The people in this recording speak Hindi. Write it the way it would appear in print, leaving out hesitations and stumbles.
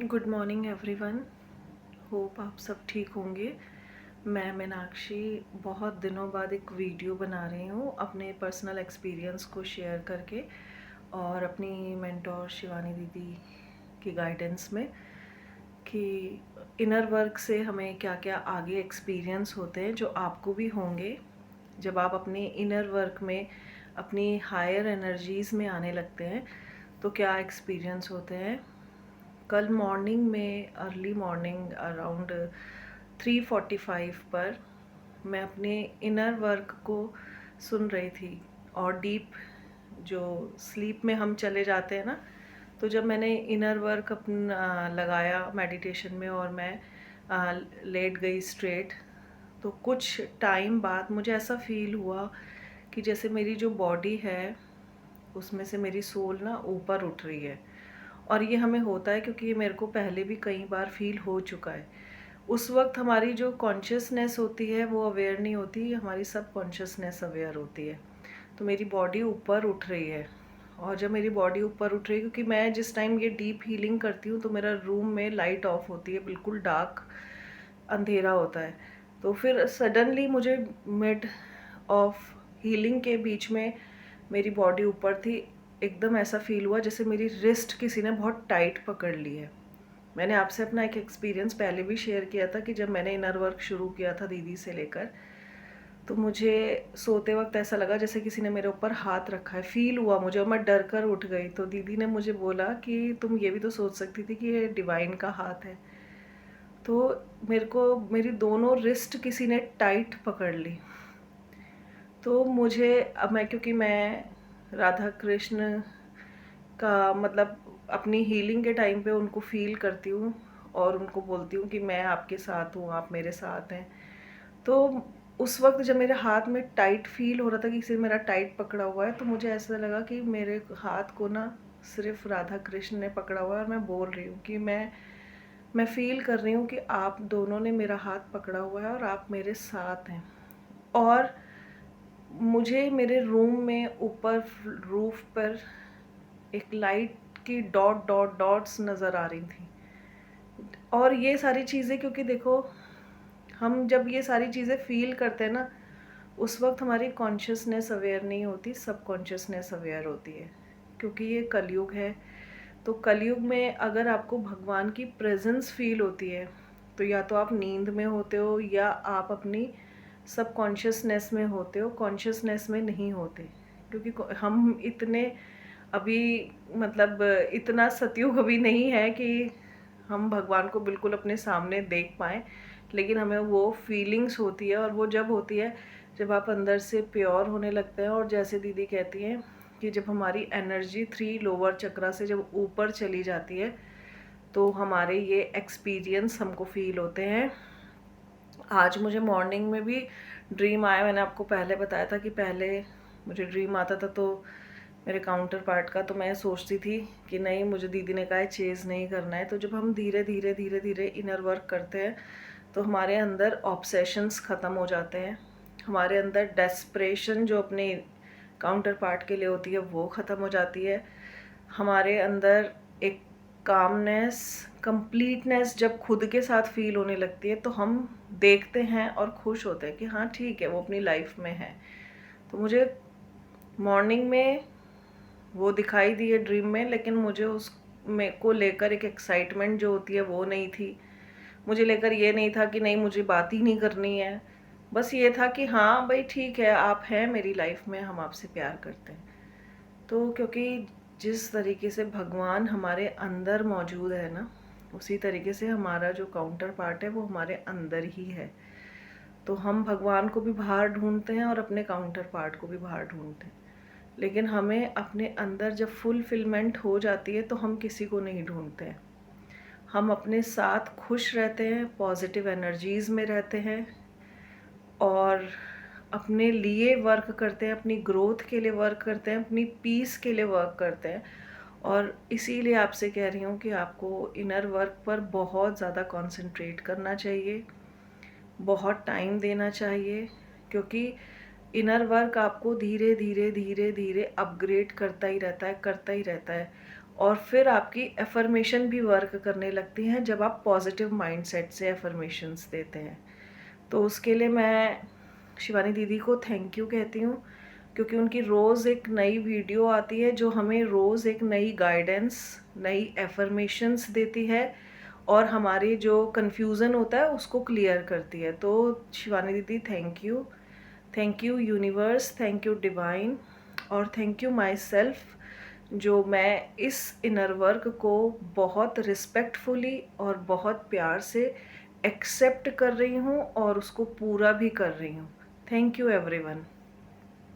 Good morning everyone. होप आप सब ठीक होंगे। मैं मीनाक्षी बहुत दिनों बाद एक वीडियो बना रही हूँ अपने पर्सनल एक्सपीरियंस को शेयर करके और अपनी मेंटोर शिवानी दीदी की गाइडेंस में कि इनर वर्क से हमें क्या क्या आगे एक्सपीरियंस होते हैं जो आपको भी होंगे जब आप अपने इनर वर्क में अपनी हायर एनर्जीज़ में आने लगते हैं। तो क्या एक्सपीरियंस होते हैं। कल मॉर्निंग में अर्ली मॉर्निंग अराउंड 3:45 पर मैं अपने इनर वर्क को सुन रही थी और डीप जो स्लीप में हम चले जाते हैं ना, तो जब मैंने इनर वर्क अपना लगाया मेडिटेशन में और मैं लेट गई स्ट्रेट, तो कुछ टाइम बाद मुझे ऐसा फील हुआ कि जैसे मेरी जो बॉडी है उसमें से मेरी सोल ना ऊपर उठ रही है। और ये हमें होता है क्योंकि ये मेरे को पहले भी कई बार फील हो चुका है। उस वक्त हमारी जो कॉन्शियसनेस होती है वो अवेयर नहीं होती, हमारी सब कॉन्शियसनेस अवेयर होती है। तो मेरी बॉडी ऊपर उठ रही है और जब मेरी बॉडी ऊपर उठ रही है, क्योंकि मैं जिस टाइम ये डीप हीलिंग करती हूँ तो मेरा रूम में लाइट ऑफ होती है, बिल्कुल डार्क अंधेरा होता है। तो फिर सडनली मुझे मिड ऑफ हीलिंग के बीच में मेरी बॉडी ऊपर थी, एकदम ऐसा फील हुआ जैसे मेरी रिस्ट किसी ने बहुत टाइट पकड़ ली है। मैंने आपसे अपना एक एक्सपीरियंस पहले भी शेयर किया था कि जब मैंने इनर वर्क शुरू किया था दीदी से लेकर, तो मुझे सोते वक्त ऐसा लगा जैसे किसी ने मेरे ऊपर हाथ रखा है, फील हुआ मुझे और मैं डर कर उठ गई। तो दीदी ने मुझे बोला कि तुम ये भी तो सोच सकती थी कि ये डिवाइन का हाथ है। तो मेरे को मेरी दोनों रिस्ट किसी ने टाइट पकड़ ली। तो मुझे अब क्योंकि मैं राधा कृष्ण का मतलब अपनी हीलिंग के टाइम पे उनको फील करती हूँ और उनको बोलती हूँ कि मैं आपके साथ हूँ, आप मेरे साथ हैं। तो उस वक्त जब मेरे हाथ में टाइट फील हो रहा था कि किसी ने मेरा टाइट पकड़ा हुआ है, तो मुझे ऐसा लगा कि मेरे हाथ को ना सिर्फ राधा कृष्ण ने पकड़ा हुआ है और मैं बोल रही हूँ कि मैं फील कर रही हूँ कि आप दोनों ने मेरा हाथ पकड़ा हुआ है और आप मेरे साथ हैं। और मुझे मेरे रूम में ऊपर रूफ पर एक लाइट की डॉट डॉट डॉट्स नज़र आ रही थी। और ये सारी चीज़ें, क्योंकि देखो हम जब ये सारी चीज़ें फील करते हैं ना, उस वक्त हमारी कॉन्शियसनेस अवेयर नहीं होती, सब कॉन्शियसनेस अवेयर होती है। क्योंकि ये कलयुग है, तो कलयुग में अगर आपको भगवान की प्रेजेंस फील होती है तो या तो आप नींद में होते हो या आप अपनी सब कॉन्शियसनेस में होते हो, कॉन्शियसनेस में नहीं होते। क्योंकि हम इतने अभी मतलब इतना सतयुग अभी नहीं है कि हम भगवान को बिल्कुल अपने सामने देख पाएँ, लेकिन हमें वो फीलिंग्स होती है। और वो जब होती है जब आप अंदर से प्योर होने लगते हैं। और जैसे दीदी कहती हैं कि जब हमारी एनर्जी 3 लोअर चक्रा से जब ऊपर चली जाती है तो हमारे ये एक्सपीरियंस हमको फील होते हैं। आज मुझे मॉर्निंग में भी ड्रीम आया। मैंने आपको पहले बताया था कि पहले मुझे ड्रीम आता था तो मेरे काउंटर पार्ट का, तो मैं सोचती थी कि नहीं, मुझे दीदी ने कहा है चेज़ नहीं करना है। तो जब हम धीरे धीरे धीरे धीरे इनर वर्क करते हैं तो हमारे अंदर ऑब्सेशंस ख़त्म हो जाते हैं, हमारे अंदर डेस्परेशन जो अपने काउंटर पार्ट के लिए होती है वो ख़त्म हो जाती है। हमारे अंदर एक कामनेस, कंप्लीटनेस जब खुद के साथ फील होने लगती है तो हम देखते हैं और खुश होते हैं कि हाँ ठीक है, वो अपनी लाइफ में है। तो मुझे मॉर्निंग में वो दिखाई दी है ड्रीम में, लेकिन मुझे उस में को लेकर एक एक्साइटमेंट जो होती है वो नहीं थी। मुझे लेकर ये नहीं था कि नहीं मुझे बात ही नहीं करनी है। बस ये था कि हाँ भाई ठीक है, आप हैं मेरी लाइफ में, हम आपसे प्यार करते हैं। तो क्योंकि जिस तरीके से भगवान हमारे अंदर मौजूद है ना, उसी तरीके से हमारा जो काउंटर पार्ट है वो हमारे अंदर ही है। तो हम भगवान को भी बाहर ढूंढते हैं और अपने काउंटर पार्ट को भी बाहर ढूंढते हैं, लेकिन हमें अपने अंदर जब फुलफिलमेंट हो जाती है तो हम किसी को नहीं ढूंढते हैं। हम अपने साथ खुश रहते हैं, पॉजिटिव एनर्जीज़ में रहते हैं और अपने लिए वर्क करते हैं, अपनी ग्रोथ के लिए वर्क करते हैं, अपनी पीस के लिए वर्क करते हैं। और इसीलिए आपसे कह रही हूँ कि आपको इनर वर्क पर बहुत ज़्यादा कंसंट्रेट करना चाहिए, बहुत टाइम देना चाहिए, क्योंकि इनर वर्क आपको धीरे धीरे धीरे धीरे अपग्रेड करता ही रहता है, करता ही रहता है। और फिर आपकी एफर्मेशन भी वर्क करने लगती हैं जब आप पॉजिटिव माइंडसेट से एफर्मेशंस देते हैं। तो उसके लिए मैं शिवानी दीदी को थैंक यू कहती हूँ, क्योंकि उनकी रोज़ एक नई वीडियो आती है जो हमें रोज़ एक नई गाइडेंस, नई एफर्मेशंस देती है और हमारी जो कन्फ्यूज़न होता है उसको क्लियर करती है। तो शिवानी दीदी thank you universe, thank you divine, और थैंक यू माई सेल्फ, जो मैं इस इनर वर्क को बहुत रिस्पेक्टफुली और बहुत प्यार से एक्सेप्ट कर रही हूँ और उसको पूरा भी कर रही हूँ। Thank you everyone.